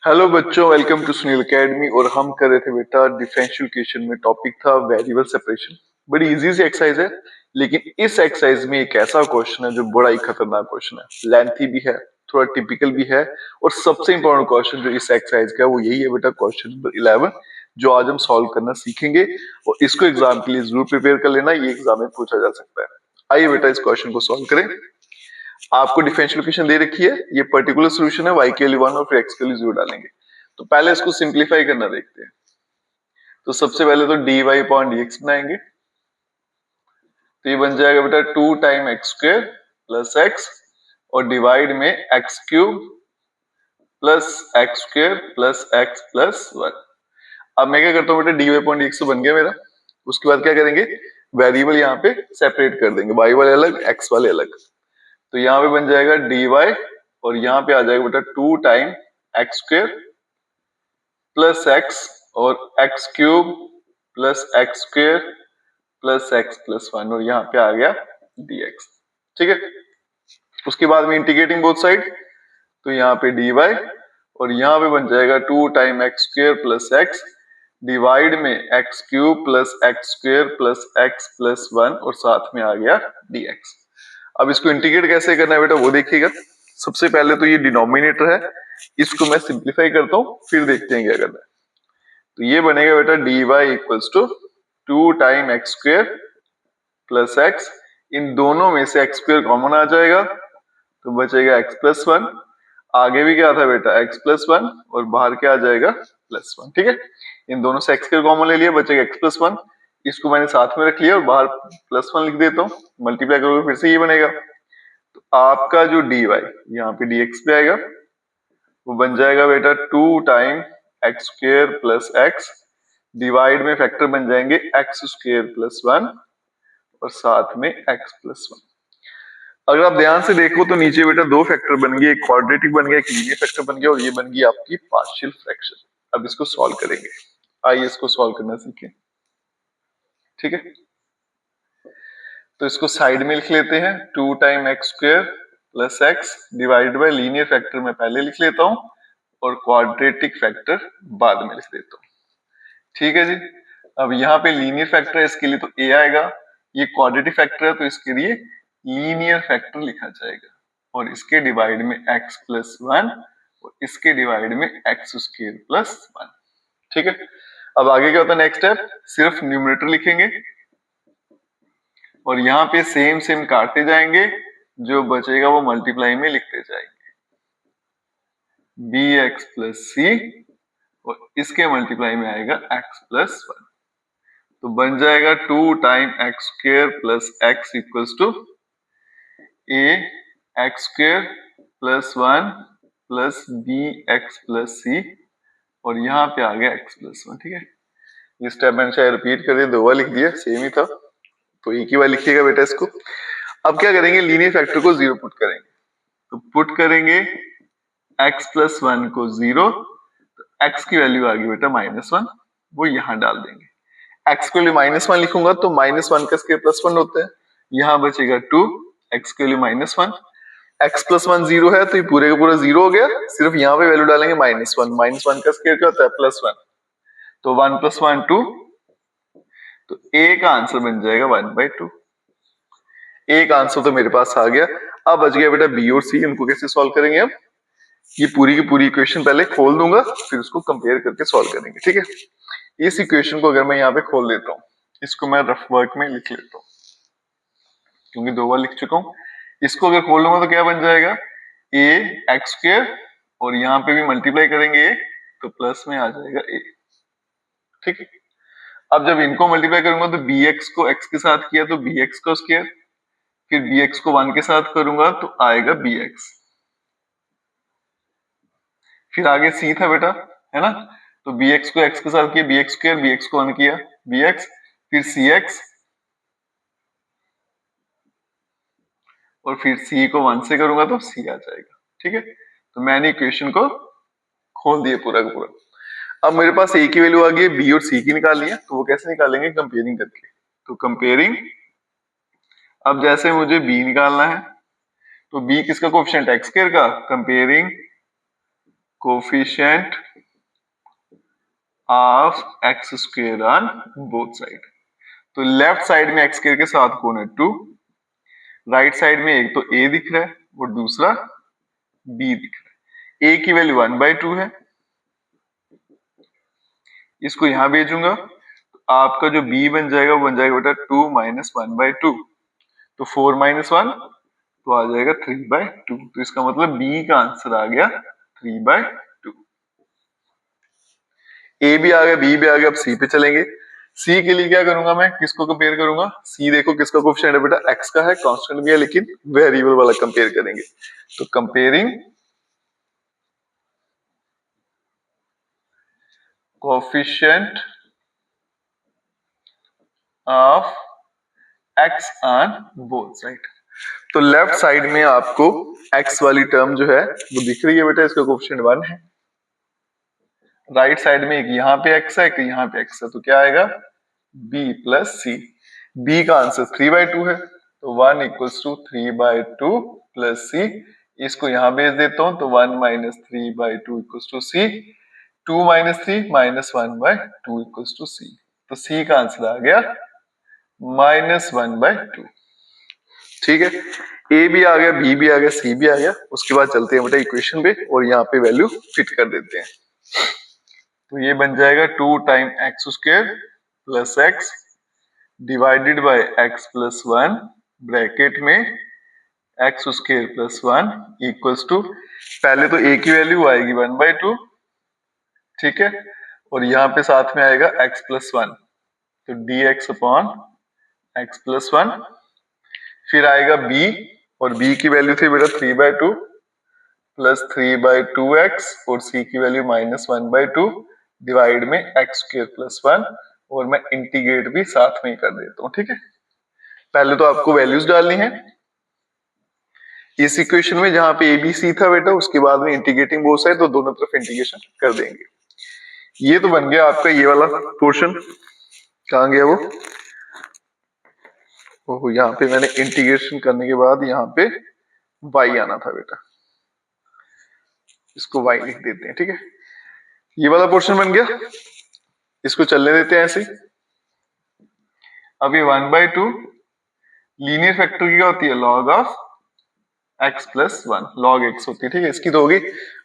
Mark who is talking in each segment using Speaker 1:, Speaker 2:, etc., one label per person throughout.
Speaker 1: Hello बच्चों, welcome to Sunil academy. और हम कर रहे थे बेटा डिफरेंशियल इक्वेशन में, टॉपिक था वेरिएबल सेपरेशन। बड़ी इजी सी एक्सरसाइज है, लेकिन इस एक्सरसाइज में एक ऐसा क्वेश्चन है जो बड़ा ही खतरनाक क्वेश्चन है, लेंथी भी है, थोड़ा टिपिकल भी है। और सबसे इंपॉर्टेंट क्वेश्चन जो इस एक्सरसाइज का है वो यही है बेटा, क्वेश्चन नंबर 11, जो आज हम सॉल्व करना सीखेंगे। और इसको एग्जाम के लिए जरूर प्रिपेयर कर लेना, ये एग्जाम में पूछा जा सकता है। आइए बेटा इस क्वेश्चन को सॉल्व करें। आपको डिफरेंशियल इक्वेशन दे रखी है, ये पर्टिकुलर सॉल्यूशन है, y के लिए 1 और फिर x के लिए 0 डालेंगे। तो पहले इसको सिंपलीफाई करना देखते हैं। तो सबसे पहले तो dy अपॉन dx बनाएंगे, तो ये बन जाएगा बेटा 2 time x square plus x, और डिवाइड में x cube plus x square plus x plus 1। अब मैं क्या करता हूँ बेटा, dy अपॉन dx तो बन गया मेरा। उसके बाद क्या करेंगे, वेरिएबल यहाँ पे सेपरेट कर देंगे, y वाले अलग x वाले अलग। तो यहाँ पे बन जाएगा dy, और यहाँ पे आ जाएगा बेटा 2 time x square plus x, और x cube plus x square plus x plus 1, और यहाँ पे आ गया dx। ठीक है, उसके बाद में इंटीग्रेटिंग बोथ साइड, तो यहाँ पे dy, और यहाँ पे बन जाएगा 2 time x square plus x, divide में x cube plus x square plus x plus 1, और साथ में आ गया dx। अब इसको इंटीग्रेट कैसे करना है बेटा वो देखिएगा। सबसे पहले तो ये डिनोमिनेटर है, इसको मैं सिंप्लीफाई करता हूँ, फिर देखते हैं क्या करना है। तो ये बनेगा बेटा dy equals to 2 time x square plus x, इन दोनों में से एक्स स्क्वायर कॉमन आ जाएगा तो बचेगा एक्स प्लस 1। आगे भी क्या था बेटा, एक्स प्लस 1, और बाहर क्या आ जाएगा प्लस 1। ठीक है, इन दोनों से एक्स स्क्वायर कॉमन ले लिया, बचेगा एक्स प्लस 1। इसको मैंने साथ में रख लिया और बाहर प्लस 1 लिख देता हूँ, मल्टीप्लाई करोगे फिर से ये बनेगा। तो आपका जो dy यहाँ पे dx पे आएगा, वो बन जाएगा बेटा 2 time x square plus x, divide में फैक्टर बन जाएंगे एक्स स्क्वायर प्लस 1, और साथ में एक्स प्लस 1। अगर आप ध्यान से देखो तो नीचे बेटा दो फैक्टर बन गए, एक क्वाड्रेटिक बन गया, एक लीनियर फैक्टर बन गया, और ये बन गई आपकी पार्शियल फ्रैक्शन। अब इसको सॉल्व करेंगे, आइए इसको सॉल्व करना सीखें। ठीक है, तो इसको साइड में लिख लेते हैं, 2 time x square plus x divided bye linear factor मैं पहले लिख लेता हूं, और क्वाड्रेटिक फैक्टर बाद में लिख देता हूं। ठीक है जी, अब यहाँ पे लीनियर फैक्टर है, इसके लिए तो a आएगा, ये क्वाड्रेटिक फैक्टर है तो इसके लिए लीनियर फैक्टर लिखा जाएगा, और इसके डिवाइड में x प्लस 1, और इसके डिवाइड में एक्स स्क्वायर प्लस 1। ठीक है, अब आगे क्या होता है, नेक्स्ट स्टेप सिर्फ न्यूमरेटर लिखेंगे, और यहाँ पे सेम सेम काटते जाएंगे, जो बचेगा वो मल्टीप्लाई में लिखते जाएंगे, bx प्लस सी, और इसके मल्टीप्लाई में आएगा x प्लस 1। तो बन जाएगा 2 time x square plus x equals to a x square plus 1 plus b x plus c, और यहाँ पे आ गया x प्लस 1। ठीक है, ये स्टेप मैंने शायद रिपीट कर दिया, 2 बार लिख दिया, सेम ही था, तो एक ही बार लिखिएगा बेटा इसको। अब क्या करेंगे, लीनियर फैक्टर को 0 पुट करेंगे, तो पुट करेंगे x प्लस 1 को 0, तो x की वैल्यू आ गई बेटा -1, वो यहाँ डाल देंगे। x के लिए -1 लिखूंगा तो -1 का स्क्वायर प्लस 1 होता है, यहाँ बचेगा 2, x के लिए -1, x प्लस 1 0 है तो ये पूरे का पूरा 0 हो गया, सिर्फ यहाँ पे वैल्यू डालेंगे -1, -1 का स्क्वायर क्या होता है +1, तो 1 + 1 2, तो a का आंसर बन जाएगा 1/2। a का आंसर तो मेरे पास आ गया। अब बच गया बेटा b और c, इनको कैसे सॉल्व करेंगे हम, ये पूरी की पूरी इक्वेशन पहले खोल दूंगा, फिर उसको कंपेयर करके सॉल्व करेंगे। ठीक है, इस इक्वेशन को अगर मैं यहाँ पे खोल देता हूँ, इसको मैं रफ वर्क में लिख लेता हूँ क्योंकि 2 बार लिख चुका हूँ। इसको अगर खोल लूंगा तो क्या बन जाएगा, a एक्स स्क्वायर, और यहाँ पे भी मल्टीप्लाई करेंगे a, तो प्लस में आ जाएगा a। ठीक है, अब जब इनको मल्टीप्लाई करूंगा तो bx को x के साथ किया तो bx का स्क्वायर, फिर bx को 1 के साथ करूंगा तो आएगा bx, फिर आगे c था बेटा, है ना, तो bx को x के साथ किया bx स्क्वायर, bx को 1 किया bx, फिर cx, और फिर c को 1 से करूंगा तो c आ जाएगा। ठीक है, तो मैंने इक्वेशन को खोल दिया पूरा का पूरा। अब मेरे पास a की वैल्यू आ गई, b और c की निकालनी है, तो वो कैसे निकालेंगे, कंपेयरिंग करके। तो कंपेयरिंग, अब जैसे मुझे b निकालना है, तो b किसका कोएफिशिएंट, x स्क्वायर का, comparing coefficient of x square on both side. तो लेफ्ट साइड में एक्स स्क्वायर के साथ कौन है 2, राइट साइड में एक तो a दिख रहा है और दूसरा b दिख रहा है। a की वैल्यू 1/2 है, इसको यहां भेजूंगा तो आपका जो b बन जाएगा वो बन जाएगा बेटा 2 माइनस 1/2, तो 4 माइनस 1 तो आ जाएगा 3/2। तो इसका मतलब b का आंसर आ गया 3/2। a भी आ गया, b भी आ गया, अब c पे चलेंगे। c के लिए क्या करूंगा मैं, किसको कंपेयर करूंगा, c देखो किसका कोएफिशिएंट है बेटा, x का है, कांस्टेंट भी है लेकिन वेरिएबल वाला कंपेयर करेंगे। तो comparing coefficient of x on both side. तो लेफ्ट साइड में आपको x वाली टर्म जो है वो दिख रही है बेटा, इसका कोएफिशिएंट 1 है। राइट साइड में एक यहाँ पे x है, एक यहाँ पे x है, तो क्या आएगा b प्लस सी। b का आंसर 3/2 है, तो 1 इक्वल्स टू 3/2 प्लस सी। इसको यहाँ भेज देता हूं तो 1 minus 3/2 equals to C. 2 minus 3 minus 1/2 equals to C. तो सी का आंसर आ गया -1/2। ठीक है, ए भी आ गया, बी भी आ गया, सी भी आ गया। उसके बाद चलते हैं बेटा इक्वेशन पे और यहाँ पे वैल्यू फिट कर देते हैं। तो ये बन जाएगा 2 time x square plus x divided by x plus 1 bracket में x square plus 1 equals to, पहले तो ए की वैल्यू आएगी 1/2, ठीक है, और यहाँ पे साथ में आएगा x प्लस 1, तो dx अपॉन एक्स प्लस 1। फिर आएगा b, और b की वैल्यू थी बेटा 3/2 प्लस 3/2x, और c की वैल्यू -1/2 डिवाइड में एक्स स्क्वायर प्लस 1, और मैं इंटीग्रेट भी साथ में ही कर देता हूँ। ठीक है, पहले तो आपको वैल्यूज डालनी है इस इक्वेशन में, जहां पे ABC था बेटा, उसके बाद में इंटीग्रेटिंग बोथ साइड, तो दोनों तरफ इंटीग्रेशन कर देंगे। ये तो बन गया आपका ये वाला पोर्शन। कहाँ गया वो, ओह यहाँ पे मैंने इंटीग्रेशन करने के बाद यहाँ पे y आना था बेटा, इसको y लिख देते हैं। ठीक है, ये वाला पोर्शन बन गया, इसको चलने देते हैं ऐसे ही। अब ये 1/2 लीनियर फैक्टर की क्या होती है, log of x plus 1, log x होती है। ठीक है, इसकी तो होगी।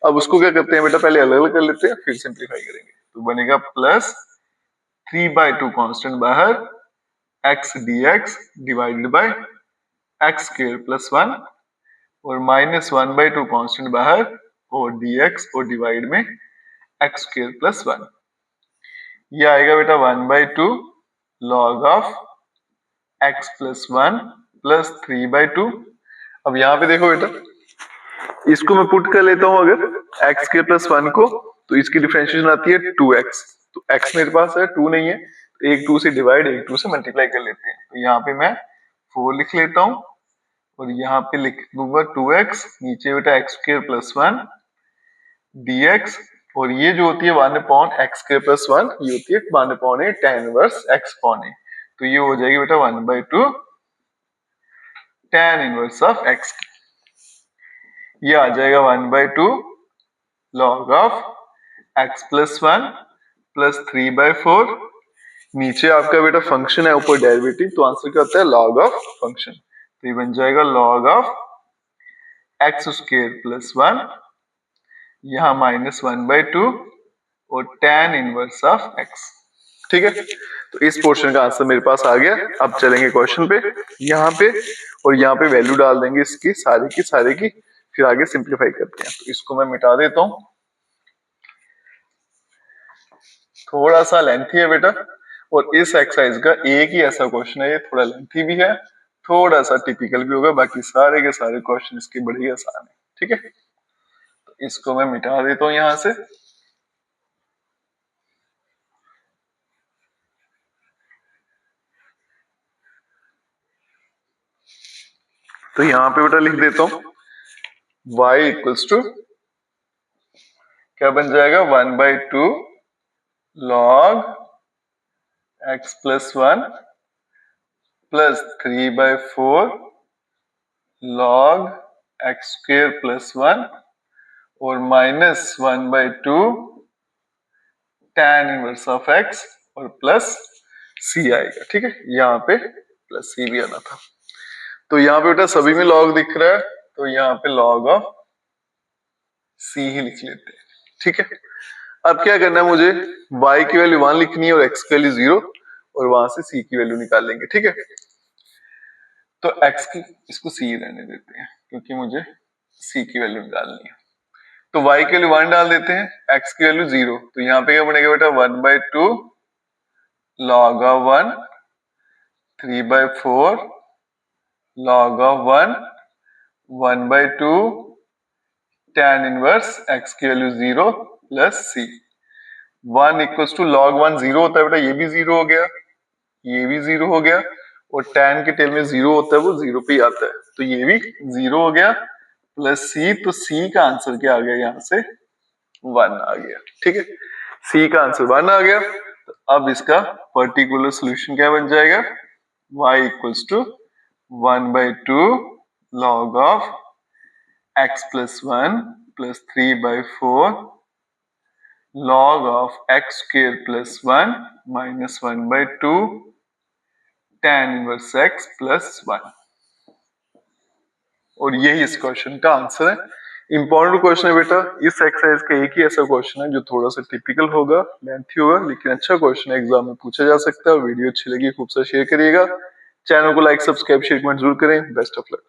Speaker 1: अब उसको क्या करते हैं बेटा, पहले अलग अलग कर लेते हैं फिर सिंप्लीफाई करेंगे। तो बनेगा प्लस 3/2 कांस्टेंट बाहर, x dx divided by x square plus 1, और -1/2 कांस्टेंट बाहर, और dx और डिवाइड में एक्स स्क्वायर प्लस 1। ये आएगा बेटा 1/2 log of x plus 1 plus 3/2। अब यहाँ पे देखो बेटा, इसको मैं पुट कर लेता हूँ अगर x के प्लस 1 को, तो इसकी डिफरेंशिएशन आती है 2x। तो x मेरे पास है, 2 नहीं है, तो एक 2 से डिवाइड, एक 2 से मल्टीप्लाई कर लेते हैं। तो यहाँ पे मैं 4 लिख लेता हूँ, और यहाँ पे लिख दूंगा 2x, नीचे बेटा एक्स स्क्वायर प्लस 1 dx, और ये जो होती है 1/x स्क्वायर प्लस 1, ये होती है 1/a tan inverse x upon a। तो ये हो जाएगी बेटा 1/2 tan इनवर्स ऑफ x। ये आ जाएगा 1/2 log of x plus 1 plus 3/4। नीचे आपका बेटा फंक्शन है, ऊपर डेरिवेटिव, तो आंसर क्या होता है log ऑफ फंक्शन। तो ये बन जाएगा log of x square plus 1, यहाँ -1/2, और tan इनवर्स ऑफ x। ठीक है, तो इस पोर्शन का आंसर मेरे पास आ गया। अब चलेंगे क्वेश्चन पे, यहाँ पे, और यहाँ पे वैल्यू डाल देंगे इसकी सारे की, फिर आगे सिंप्लीफाई करते हैं। तो इसको मैं मिटा देता हूँ, थोड़ा सा लेंथी है बेटा, और इस एक्सरसाइज का एक ही ऐसा क्वेश्चन है, ये थोड़ा लेंथी भी है, थोड़ा सा टिपिकल भी होगा, बाकी सारे के सारे क्वेश्चन इसके बड़े ही आसान है। ठीक है, तो इसको मैं मिटा देता हूँ यहाँ से। तो यहाँ पे बेटा लिख देता हूँ y इक्वल्स टू क्या बन जाएगा, 1/2 log x plus 1 plus 3/4 log x square plus 1, और -1/2 tan इनवर्स ऑफ x और प्लस c आएगा। ठीक है, यहाँ पे प्लस c भी आना था। तो यहाँ पे बेटा सभी में लॉग दिख रहा है, तो यहाँ पे लॉग ऑफ c ही लिख लेते हैं। ठीक है, अब क्या करना है, मुझे y की वैल्यू 1 लिखनी है और x की वैल्यू 0 और वहां से c की वैल्यू निकाल लेंगे। ठीक है, तो x की इसको c रहने देते हैं क्योंकि मुझे c की वैल्यू निकालनी है। तो y की वैल्यू 1 डाल देते हैं, x की वैल्यू 0, तो यहाँ पे क्या बनेगा बेटा 1/2 log of 1 3/4 log of 1 1/2 tan inverse x की value 0 plus c। 1 equals to log 1 0 होता है बेटा, ये भी 0 हो गया, ये भी 0 हो गया, और tan के टेल में 0 होता है वो 0 पे ही आता है, तो ये भी 0 हो गया प्लस c। तो c का आंसर क्या आ गया, यहाँ से 1 आ गया। ठीक है, c का आंसर 1 आ गया। तो अब इसका पर्टिकुलर सोल्यूशन क्या बन जाएगा, y equals to 1/2 log of x plus 1 plus 3/4 log of x square plus 1 minus 1/2 tan inverse x plus 1। और यही इस क्वेश्चन का आंसर है। इंपॉर्टेंट क्वेश्चन है बेटा, इस एक्सरसाइज का एक ही ऐसा क्वेश्चन है जो थोड़ा सा टिपिकल होगा, लेंथी होगा, लेकिन अच्छा क्वेश्चन है, एग्जाम में पूछा जा सकता है। वीडियो अच्छी लगी खूब सा शेयर करिएगा, चैनल को लाइक सब्सक्राइब शेयर कमेंट जरूर करें। Best of luck.